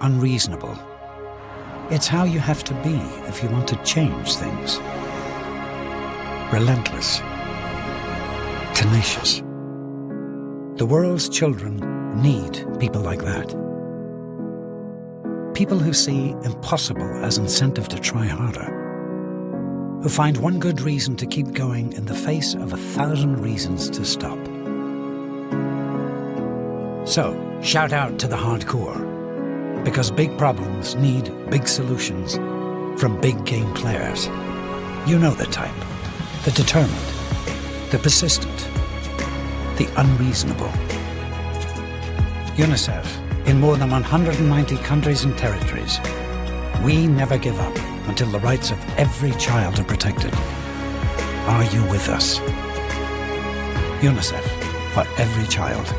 unreasonable. It's how you have to be if you want to change things. Relentless. Tenacious. The world's children need people like that. People who see impossible as incentive to try harder. Who find one good reason to keep going in the face of 1,000 reasons to stop. So, shout out to the hardcore. Because big problems need big solutions from big game players. You know the type. The determined. The persistent. The unreasonable. UNICEF, in more than 190 countries and territories. We never give up until the rights of every child are protected. Are you with us? UNICEF, for every child.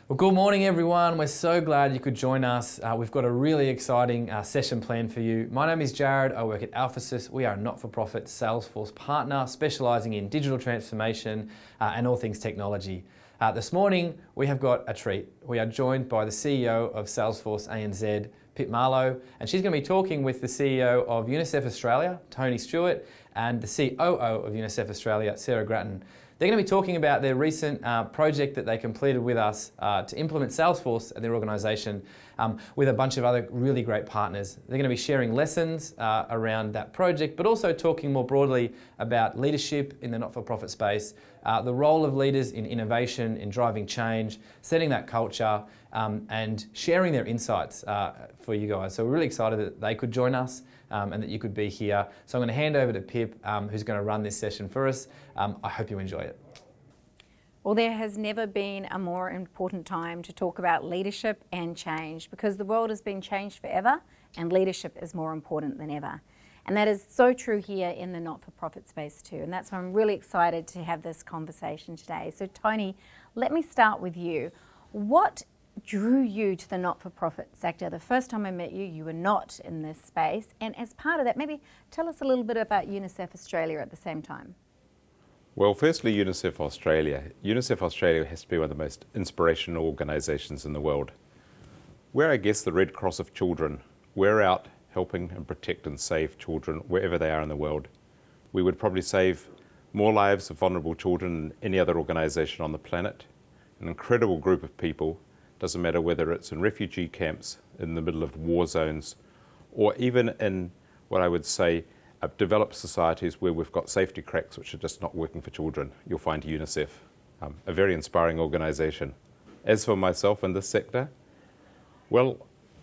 Well, good morning everyone. We're so glad you could join us. We've got a really exciting session planned for you. My name is Jared. I work at AlphaSys. We are a not-for-profit Salesforce partner specialising in digital transformation and all things technology. This morning we have got a treat. We are joined by the CEO of Salesforce ANZ, Pip Marlow, and she's going to be talking with the CEO of UNICEF Australia, Tony Stuart, and the COO of UNICEF Australia, Sarah Grattan. They're going to be talking about their recent project that they completed with us to implement Salesforce at their organisation with a bunch of other really great partners. They're going to be sharing lessons around that project, but also talking more broadly about leadership in the not-for-profit space, the role of leaders in innovation, in driving change, setting that culture, and sharing their insights for you guys. So we're really excited that they could join us and that you could be here. So I'm going to hand over to Pip, who's going to run this session for us. I hope you enjoy it. Well, there has never been a more important time to talk about leadership and change, because the world has been changed forever and leadership is more important than ever. And that is so true here in the not-for-profit space too. And that's why I'm really excited to have this conversation today. So Tony, let me start with you. What drew you to the not-for-profit sector? The first time I met you, you were not in this space. And as part of that, maybe tell us a little bit about UNICEF Australia at the same time. Well, firstly, UNICEF Australia. UNICEF Australia has to be one of the most inspirational organisations in the world. We're, I guess, the Red Cross of children. We're out helping and protect and save children wherever they are in the world. We would probably save more lives of vulnerable children than any other organisation on the planet. An incredible group of people. Doesn't matter whether it's in refugee camps, in the middle of war zones, or even in what I would say developed societies where we've got safety cracks which are just not working for children. You'll find UNICEF a very inspiring organisation. As for myself in this sector, well,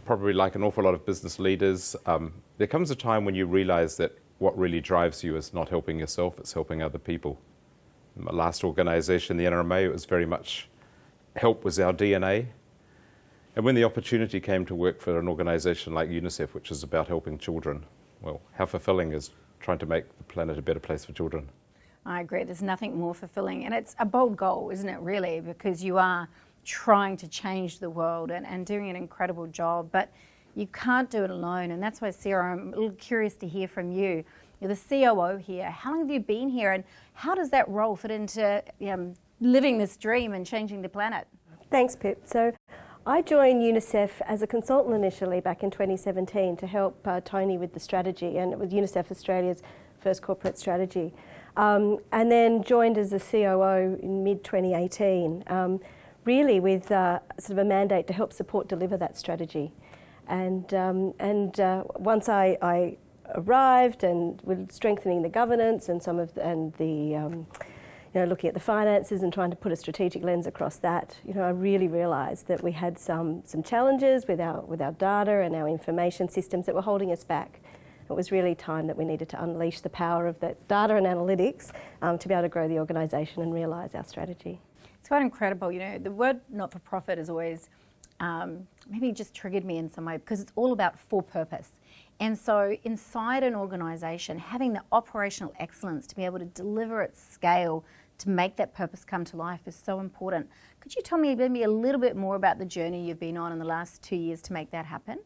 probably like an awful lot of business leaders, there comes a time when you realise that what really drives you is not helping yourself, it's helping other people. In my last organisation, the NRMA, it was very much help was our DNA. And when the opportunity came to work for an organisation like UNICEF, which is about helping children, well, how fulfilling is trying to make the planet a better place for children? I agree. There's nothing more fulfilling. And it's a bold goal, isn't it, really? Because you are trying to change the world and doing an incredible job. But you can't do it alone. And that's why, Sarah, I'm a little curious to hear from you. You're the COO here. How long have you been here? And how does that role fit into living this dream and changing the planet? Thanks, Pip. So I joined UNICEF as a consultant initially back in 2017 to help Tony with the strategy, and it was UNICEF Australia's first corporate strategy. And then joined as the COO in mid-2018, really with sort of a mandate to help support deliver that strategy. And once I arrived and with strengthening the governance and looking at the finances and trying to put a strategic lens across that, I really realised that we had some challenges with our data and our information systems that were holding us back. It was really time that we needed to unleash the power of that data and analytics to be able to grow the organisation and realise our strategy. It's quite incredible. The word not-for-profit has always maybe just triggered me in some way, because it's all about for purpose. And so inside an organisation, having the operational excellence to be able to deliver at scale to make that purpose come to life is so important. Could you tell me maybe a little bit more about the journey you've been on in the last 2 years to make that happen?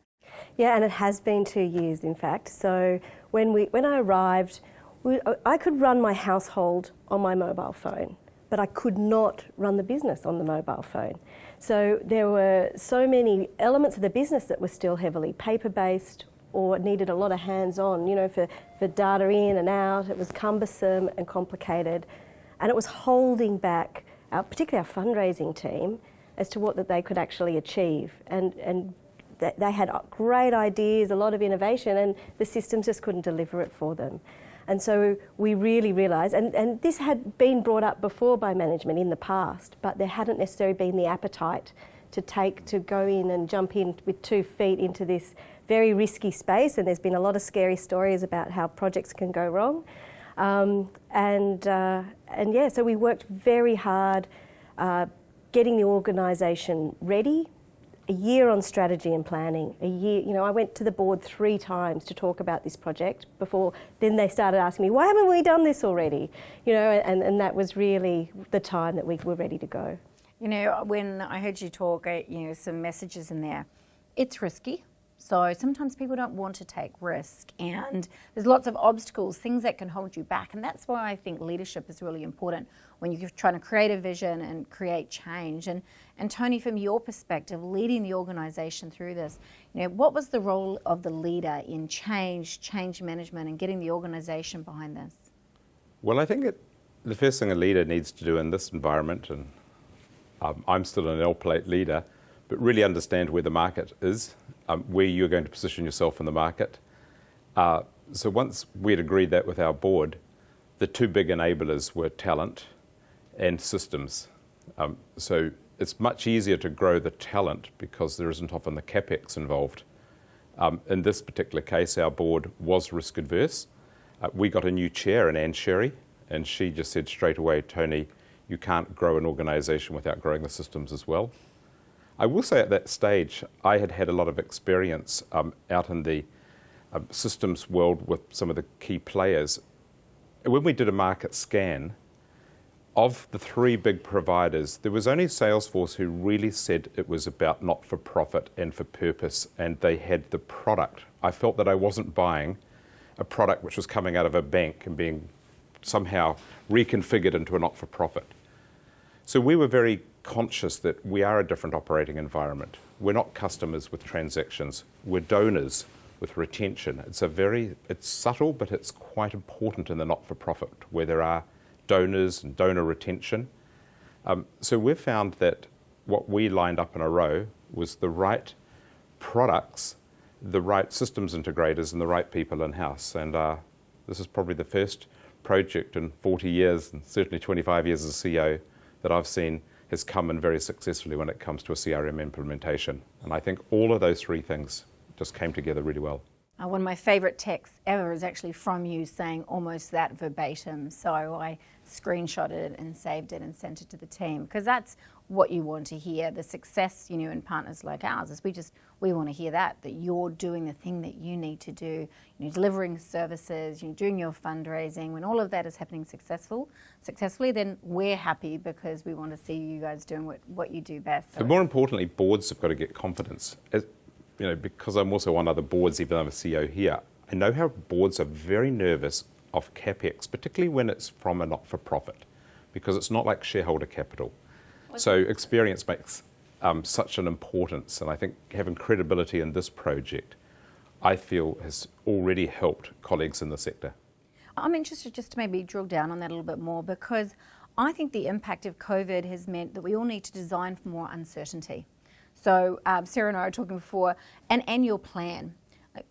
Yeah, and it has been 2 years, in fact. So when I arrived, I could run my household on my mobile phone, but I could not run the business on the mobile phone. So there were so many elements of the business that were still heavily paper-based or needed a lot of hands-on, for data in and out. It was cumbersome and complicated, and it was holding back particularly our fundraising team as to what that they could actually achieve. And they had great ideas, a lot of innovation, and the systems just couldn't deliver it for them. And so we really realised, and this had been brought up before by management in the past, but there hadn't necessarily been the appetite to go in and jump in with 2 feet into this very risky space. And there's been a lot of scary stories about how projects can go wrong. So we worked very hard getting the organisation ready. A year on strategy and planning. A year, I went to the board 3 times to talk about this project before. Then they started asking me, "Why haven't we done this already?" And that was really the time that we were ready to go. When I heard you talk, some messages in there. It's risky. So sometimes people don't want to take risk, and there's lots of obstacles, things that can hold you back. And that's why I think leadership is really important when you're trying to create a vision and create change. And Tony, from your perspective, leading the organisation through this, what was the role of the leader in change management, and getting the organisation behind this? Well, I think the first thing a leader needs to do in this environment, and I'm still an L-plate leader, but really understand where the market is, where you're going to position yourself in the market. So once we had agreed that with our board, the 2 big enablers were talent and systems. So it's much easier to grow the talent because there isn't often the capex involved. In this particular case, our board was risk adverse. We got a new chair in Anne Sherry, and she just said straight away, "Tony, you can't grow an organisation without growing the systems as well." I will say at that stage, I had a lot of experience out in the systems world with some of the key players. When we did a market scan, of the 3 big providers, there was only Salesforce who really said it was about not-for-profit and for purpose, and they had the product. I felt that I wasn't buying a product which was coming out of a bank and being somehow reconfigured into a not-for-profit. So we were very conscious that we are a different operating environment. We're not customers with transactions. We're donors with retention. It's subtle, but it's quite important in the not-for-profit where there are donors and donor retention. So we've found that what we lined up in a row was the right products, the right systems integrators, and the right people in-house. And this is probably the first project in 40 years, and certainly 25 years as a CEO, that I've seen has come in very successfully when it comes to a CRM implementation. And I think all of those 3 things just came together really well. One of my favourite texts ever is actually from you saying almost that verbatim. So I screenshotted it and saved it and sent it to the team, because that's what you want to hear. The success, in partners like ours is we want to hear that you're doing the thing that you need to do, delivering services, doing your fundraising. When all of that is happening successfully, then we're happy because we want to see you guys doing what you do best. So but more importantly, boards have got to get confidence. Because I'm also on other boards, even though I'm a CEO here, I know how boards are very nervous of CapEx, particularly when it's from a not-for-profit, because it's not like shareholder capital. So experience makes such an importance, and I think having credibility in this project, I feel, has already helped colleagues in the sector. I'm interested just to maybe drill down on that a little bit more, because I think the impact of COVID has meant that we all need to design for more uncertainty. So Sarah and I were talking before, an annual plan.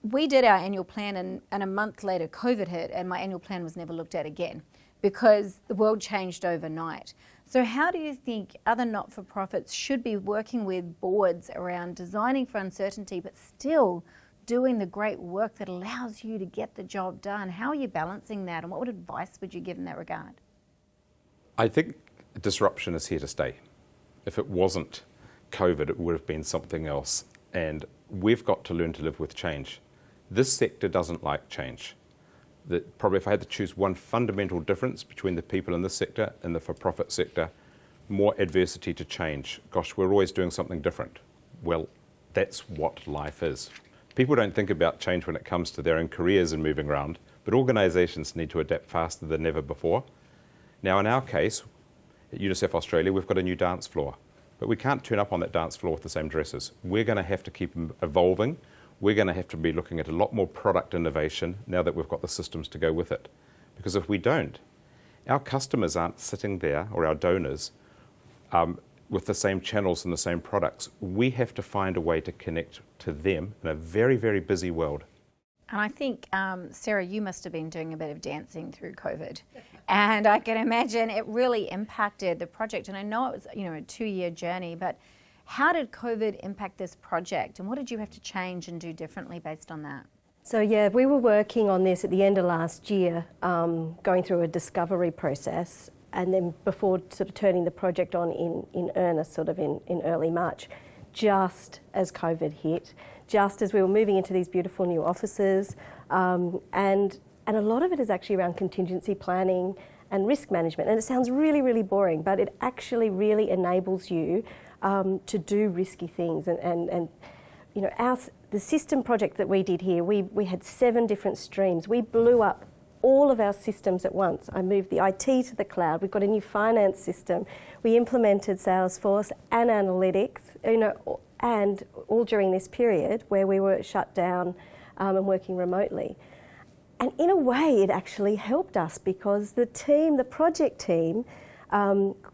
We did our annual plan and a month later COVID hit, and my annual plan was never looked at again because the world changed overnight. So how do you think other not-for-profits should be working with boards around designing for uncertainty but still doing the great work that allows you to get the job done? How are you balancing that, and what advice would you give in that regard? I think disruption is here to stay. If it wasn't COVID, it would have been something else. And we've got to learn to live with change. This sector doesn't like change. Probably if I had to choose one fundamental difference between the people in this sector and the for-profit sector, more adversity to change. Gosh, we're always doing something different. Well, that's what life is. People don't think about change when it comes to their own careers and moving around, but organisations need to adapt faster than ever before. Now, in our case, at UNICEF Australia, we've got a new dance floor. but we can't turn up on that dance floor with the same dresses. We're going to have to keep evolving. We're going to have to be looking at a lot more product innovation now that we've got the systems to go with it. Because if we don't, our customers aren't sitting there, or our donors, with the same channels and the same products. We have to find a way to connect to them in a very, very busy world. And I think, Sarah, you must have been doing a bit of dancing through COVID. And I can imagine it really impacted the project. And I know it was, a 2-year journey, but how did COVID impact this project? And what did you have to change and do differently based on that? So yeah, we were working on this at the end of last year, going through a discovery process, and then before sort of turning the project on in earnest, sort of in early March, just as COVID hit, just as we were moving into these beautiful new offices, and a lot of it is actually around contingency planning and risk management. And it sounds really, really boring, but it actually really enables you to do risky things. And the system project that we did here, we had 7 different streams. We blew up all of our systems at once. I moved the IT to the cloud. We've got a new finance system. We implemented Salesforce and analytics, and all during this period where we were shut down and working remotely. And in a way, it actually helped us because the project team,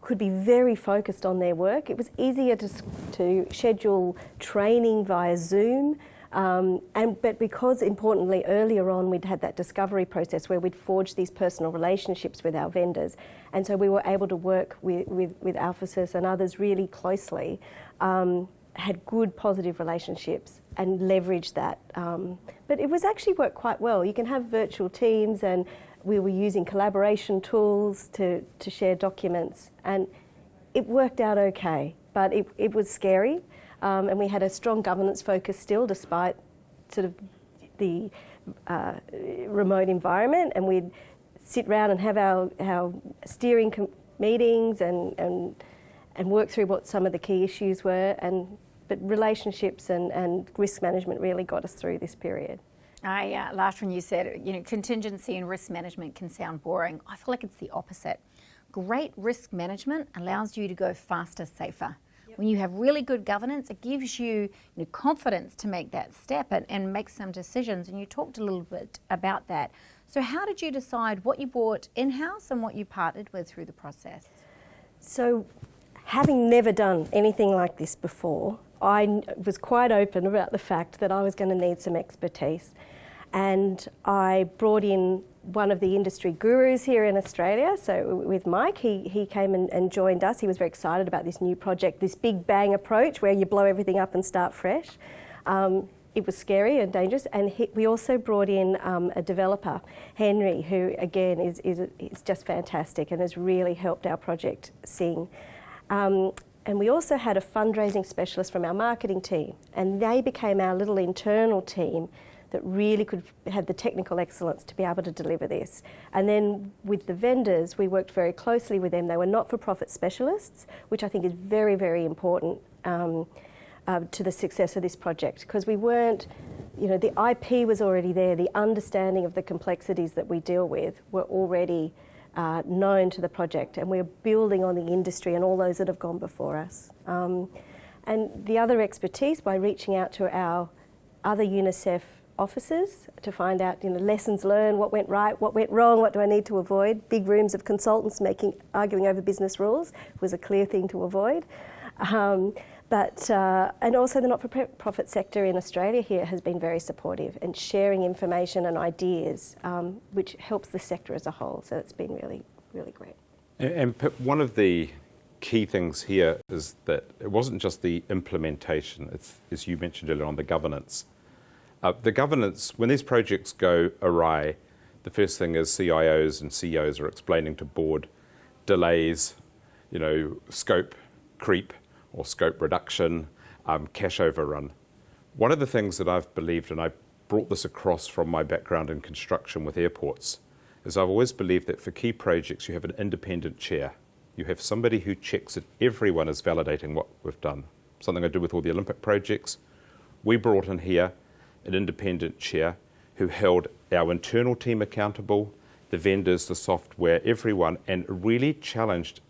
could be very focused on their work. It was easier to schedule training via Zoom, but because importantly earlier on we'd had that discovery process where we'd forged these personal relationships with our vendors, and so we were able to work with AlphaSys and others really closely, had good positive relationships and leveraged that. But it was actually worked quite well. You can have virtual teams, and we were using collaboration tools to share documents, and it worked out okay, but it was scary, and we had a strong governance focus still despite sort of the remote environment, and we'd sit around and have our steering meetings and work through what some of the key issues were, but relationships and risk management really got us through this period. I laughed when you said, contingency and risk management can sound boring. I feel like it's the opposite. Great risk management allows you to go faster, safer. Yep. When you have really good governance, it gives you, confidence to make that step and make some decisions. And you talked a little bit about that. So how did you decide what you brought in-house and what you partnered with through the process? So having never done anything like this before, I was quite open about the fact that I was going to need some expertise. And I brought in one of the industry gurus here in Australia. So with Mike, he came and joined us. He was very excited about this new project, this big bang approach where you blow everything up and start fresh. It was scary and dangerous. And we also brought in a developer, Henry, who again is just fantastic and has really helped our project sing. And we also had a fundraising specialist from our marketing team, and they became our little internal team that really could have the technical excellence to be able to deliver this. And then with the vendors, we worked very closely with them. They were not-for-profit specialists, which I think is very, very important to the success of this project, because we weren't, the IP was already there, the understanding of the complexities that we deal with were already known to the project, and we're building on the industry and all those that have gone before us. And the other expertise, by reaching out to our other UNICEF offices to find out lessons learned, what went right, what went wrong, what do I need to avoid. Big rooms of consultants arguing over business rules was a clear thing to avoid. And also the not-for-profit sector in Australia here has been very supportive and sharing information and ideas, which helps the sector as a whole. So it's been really, really great. And Pip, one of the key things here is that it wasn't just the implementation, it's, as you mentioned earlier on, the governance. The governance, when these projects go awry, the first thing is CIOs and CEOs are explaining to board delays, scope creep or scope reduction, cash overrun. One of the things that I've believed, and I brought this across from my background in construction with airports, is I've always believed that for key projects you have an independent chair. You have somebody who checks that everyone is validating what we've done. Something I did with all the Olympic projects. We brought in here an independent chair who held our internal team accountable, the vendors, the software, everyone, and really challenged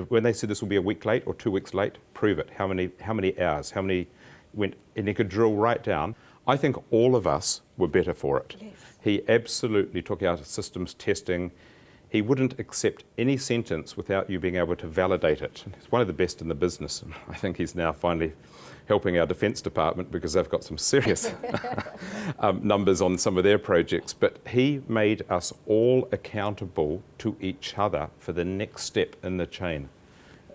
when they said this will be a week late or 2 weeks late, prove it. How many hours? How many went? And he could drill right down. I think all of us were better for it. Yes. He absolutely took out systems testing. He wouldn't accept any sentence without you being able to validate it. He's one of the best in the business. And I think he's now finally helping our Defence Department because they've got some serious numbers on some of their projects. But he made us all accountable to each other for the next step in the chain.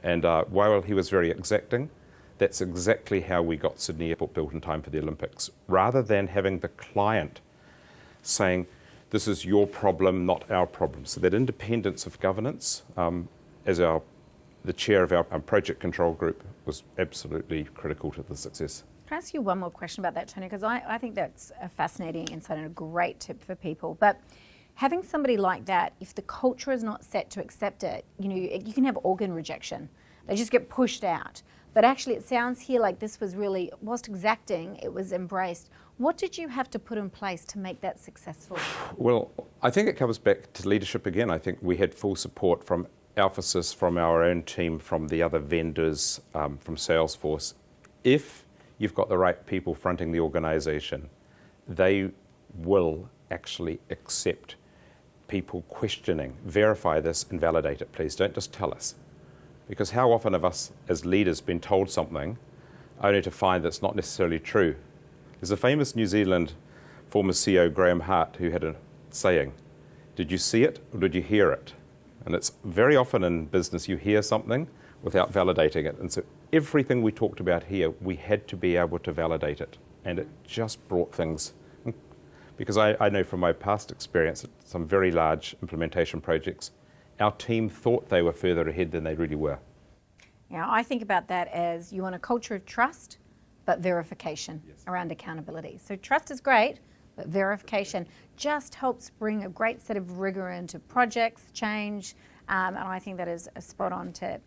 And while he was very exacting, that's exactly how we got Sydney Airport built in time for the Olympics. Rather than having the client saying, this is your problem, not our problem. So that independence of governance, as the chair of our project control group, was absolutely critical to the success. Can I ask you one more question about that, Tony? Because I think that's a fascinating insight and a great tip for people. But having somebody like that, if the culture is not set to accept it, you can have organ rejection. They just get pushed out. But actually it sounds here like this was really, whilst exacting, it was embraced. What did you have to put in place to make that successful? Well, I think it comes back to leadership again. I think we had full support from AlphaSys, from our own team, from the other vendors, from Salesforce. If you've got the right people fronting the organisation, they will actually accept people questioning, verify this and validate it, please. Don't just tell us. Because how often have us as leaders been told something only to find that's not necessarily true? There's a famous New Zealand former CEO, Graham Hart, who had a saying, did you see it or did you hear it? And it's very often in business you hear something without validating it. And so everything we talked about here, we had to be able to validate it. And it just brought things, because I know from my past experience at some very large implementation projects, our team thought they were further ahead than they really were. Now, I think about that as you want a culture of trust, but verification around accountability. So trust is great, but verification just helps bring a great set of rigor into projects, change, and I think that is a spot on tip.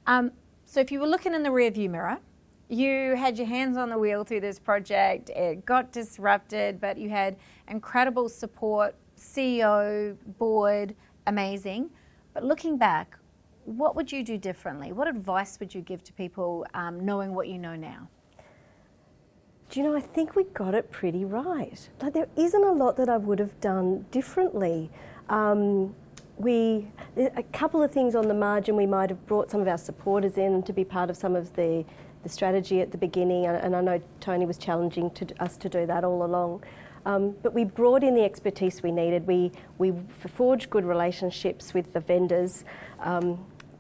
So if you were looking in the rearview mirror, you had your hands on the wheel through this project, it got disrupted, but you had incredible support, CEO, board, amazing. But looking back, what would you do differently? What advice would you give to people knowing what you know now? Do you know, I think we got it pretty right. Like, there isn't a lot that I would have done differently. A couple of things on the margin, we might have brought some of our supporters in to be part of some of the strategy at the beginning, and I know Tony was challenging us to do that all along. But we brought in the expertise we needed. We forged good relationships with the vendors.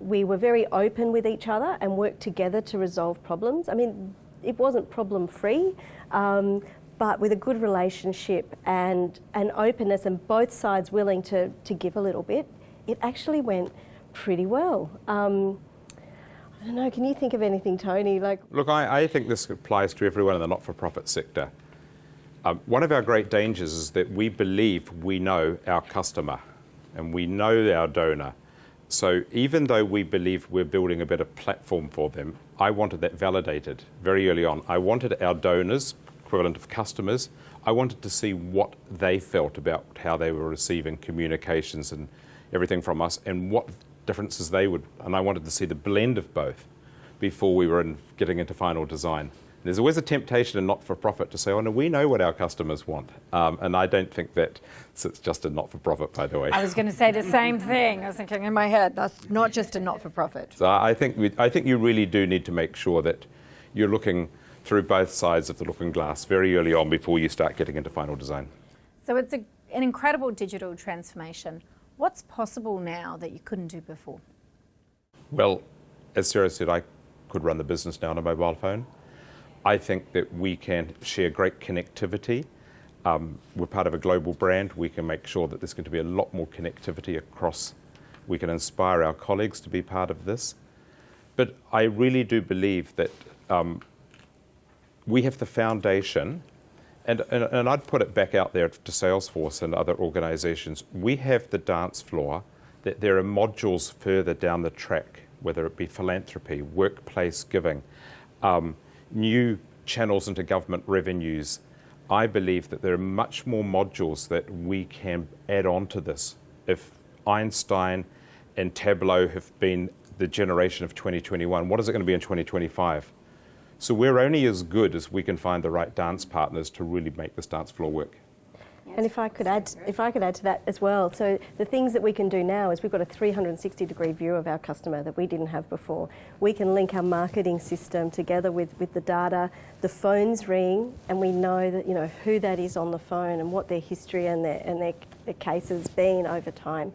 We were very open with each other and worked together to resolve problems. I mean, it wasn't problem-free, but with a good relationship and an openness and both sides willing to give a little bit, it actually went pretty well. I don't know, can you think of anything, Tony? Look, I think this applies to everyone in the not-for-profit sector. One of our great dangers is that we believe we know our customer and we know our donor. So even though we believe we're building a better platform for them, I wanted that validated very early on. I wanted our donors, equivalent of customers, I wanted to see what they felt about how they were receiving communications and everything from us and what differences they would, and I wanted to see the blend of both before we were getting into final design. There's always a temptation in not-for-profit to say, oh no, we know what our customers want. And I don't think that sits just in not-for-profit, by the way. I was going to say the same thing. I was thinking in my head, that's not just a not-for-profit. So I think you really do need to make sure that you're looking through both sides of the looking glass very early on before you start getting into final design. So it's an incredible digital transformation. What's possible now that you couldn't do before? Well, as Sarah said, I could run the business now on a mobile phone. I think that we can share great connectivity. We're part of a global brand. We can make sure that there's going to be a lot more connectivity across. We can inspire our colleagues to be part of this. But I really do believe that we have the foundation, and I'd put it back out there to Salesforce and other organisations. We have the dance floor, that there are modules further down the track, whether it be philanthropy, workplace giving, new channels into government revenues. I believe that there are much more modules that we can add on to this. If Einstein and Tableau have been the generation of 2021? What is it going to be in 2025? So we're only as good as we can find the right dance partners to really make this dance floor work. And if I could add to that as well, so the things that we can do now is we've got a 360-degree view of our customer that we didn't have before. We can link our marketing system together with the data. The phones ring, and we know that who that is on the phone and what their history and their case has been over time.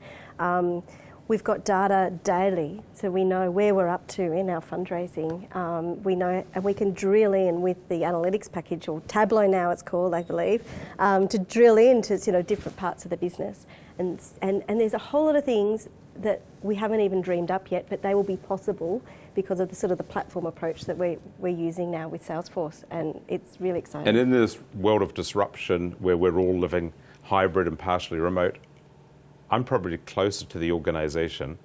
We've got data daily, so we know where we're up to in our fundraising. We know, and we can drill in with the analytics package, or Tableau now it's called, I believe, to drill into different parts of the business. And there's a whole lot of things that we haven't even dreamed up yet, but they will be possible because of the platform approach that we're using now with Salesforce, and it's really exciting. And in this world of disruption where we're all living hybrid and partially remote, I'm probably closer to the organisation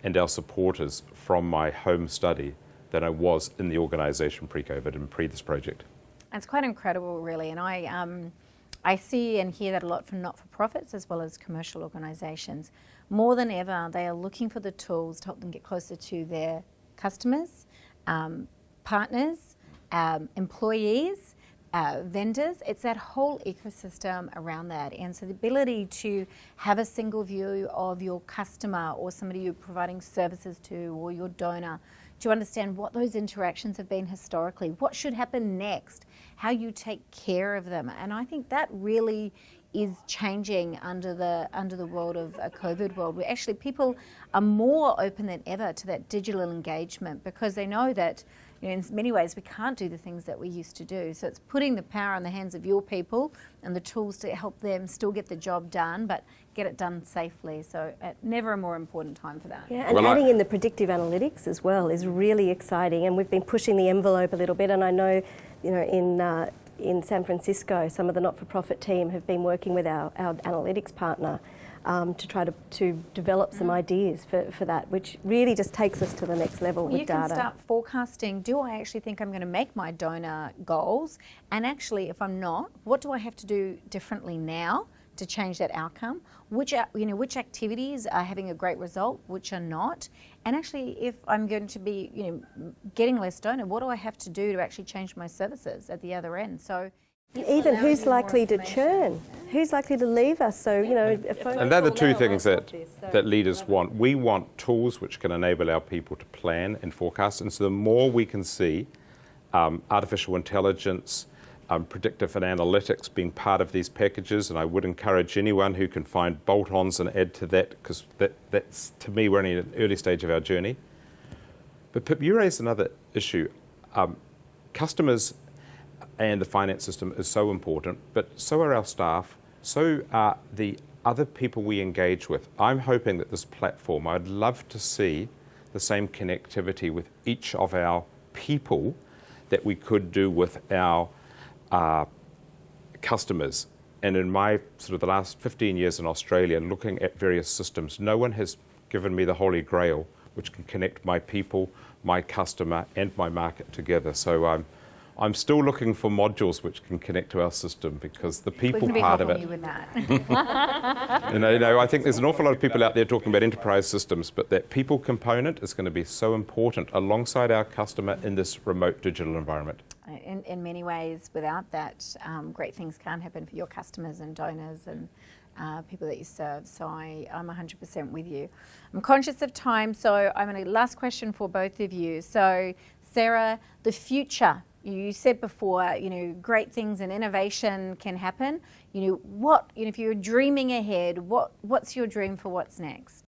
and our supporters from my home study than I was in the organisation pre-COVID and pre this project. It's quite incredible, really, and I see and hear that a lot from not-for-profits as well as commercial organisations. More than ever, they are looking for the tools to help them get closer to their customers, partners, employees, vendors. It's that whole ecosystem around that. And so the ability to have a single view of your customer or somebody you're providing services to or your donor, to understand what those interactions have been historically, what should happen next, how you take care of them. And I think that really is changing under the world of a COVID world, where actually people are more open than ever to that digital engagement because they know that in many ways we can't do the things that we used to do. So it's putting the power in the hands of your people and the tools to help them still get the job done, but get it done safely. So never a more important time for that. Yeah, and adding in the predictive analytics as well is really exciting, and we've been pushing the envelope a little bit, and I know in San Francisco, some of the not-for-profit team have been working with our analytics partner to try to develop some ideas for that, which really just takes us to the next level with data. You can start forecasting, do I actually think I'm going to make my donor goals? And actually, if I'm not, what do I have to do differently now to change that outcome? Which activities are having a great result, which are not? And actually, if I'm going to be getting less donor, what do I have to do to actually change my services at the other end? So even who's likely to churn, who's likely to leave us. So and they're the two things that leaders want. We want tools which can enable our people to plan and forecast, and so the more we can see artificial intelligence, predictive and analytics being part of these packages, and I would encourage anyone who can find bolt-ons and add to that, because that's, to me, we're only at an early stage of our journey. But Pip, you raised another issue. Customers and the finance system is so important, but so are our staff, so are the other people we engage with. I'm hoping that this platform, I'd love to see the same connectivity with each of our people that we could do with our customers. And in my the last 15 years in Australia, looking at various systems, no one has given me the holy grail which can connect my people, my customer, and my market together. So I'm still looking for modules which can connect to our system, because the people part of it. You with that. I think there's an awful lot of people out there talking about enterprise systems, but that people component is going to be so important alongside our customer in this remote digital environment. In many ways, without that, great things can't happen for your customers and donors and people that you serve. So I'm 100% with you. I'm conscious of time, so I'm going to last question for both of you. So Sarah, the future. You said before, great things and innovation can happen. If you're dreaming ahead, what's your dream for what's next?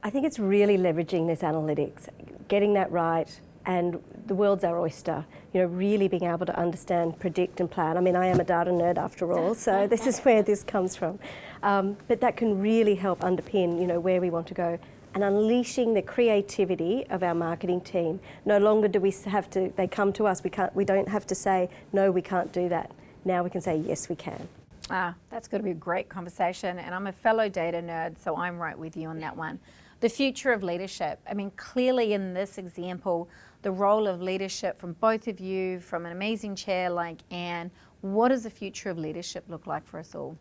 I think it's really leveraging this analytics, getting that right, and the world's our oyster. Really being able to understand, predict, and plan. I mean, I am a data nerd after all, so this is where this comes from. But that can really help underpin, where we want to go. And unleashing the creativity of our marketing team. No longer do we have to, they come to us, we don't have to say, no, we can't do that. Now we can say, yes, we can. That's going to be a great conversation. And I'm a fellow data nerd, so I'm right with you on that one. The future of leadership. I mean, clearly in this example, the role of leadership from both of you, from an amazing chair like Anne, what does the future of leadership look like for us all?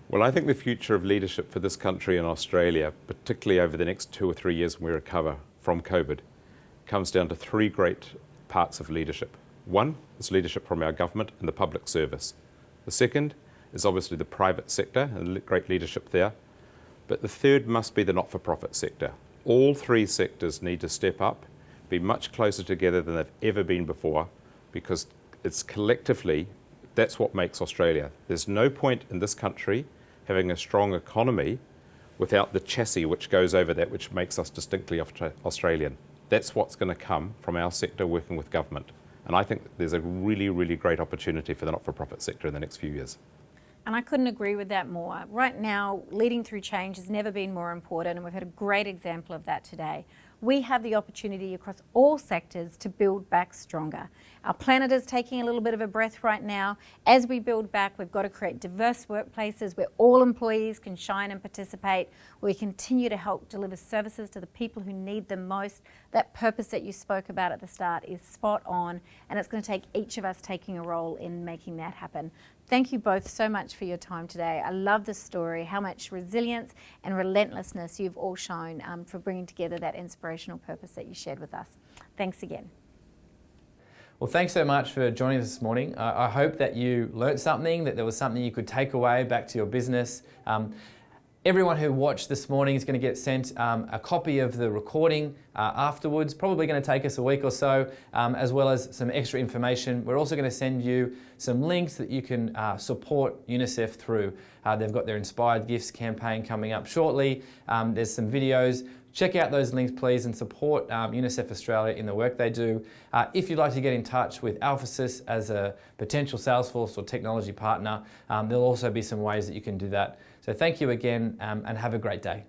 Well, I think the future of leadership for this country and Australia, particularly over the next 2 or 3 years when we recover from COVID comes down to three great parts of leadership. One is leadership from our government and the public service. The second is obviously the private sector and great leadership there. But the third must be the not-for-profit sector. All three sectors need to step up, be much closer together than they've ever been before, because it's collectively, that's what makes Australia. There's no point in this country having a strong economy without the chassis which goes over that, which makes us distinctly Australian. That's what's going to come from our sector working with government. And I think there's a really, really great opportunity for the not-for-profit sector in the next few years. And I couldn't agree with that more. Right now, leading through change has never been more important, and we've had a great example of that today. We have the opportunity across all sectors to build back stronger. Our planet is taking a little bit of a breath right now. As we build back, we've got to create diverse workplaces where all employees can shine and participate, where we continue to help deliver services to the people who need them most. That purpose that you spoke about at the start is spot on, and it's going to take each of us taking a role in making that happen. Thank you both so much for your time today. I love the story, how much resilience and relentlessness you've all shown for bringing together that inspirational purpose that you shared with us. Thanks again. Well, thanks so much for joining us this morning. I hope that you learnt something, that there was something you could take away back to your business. Everyone who watched this morning is going to get sent a copy of the recording afterwards, probably going to take us a week or so, as well as some extra information. We're also going to send you some links that you can support UNICEF through. They've got their Inspired Gifts campaign coming up shortly. There's some videos. Check out those links, please, and support UNICEF Australia in the work they do. If you'd like to get in touch with AlphaSys as a potential Salesforce or technology partner, there'll also be some ways that you can do that. So thank you again, and have a great day.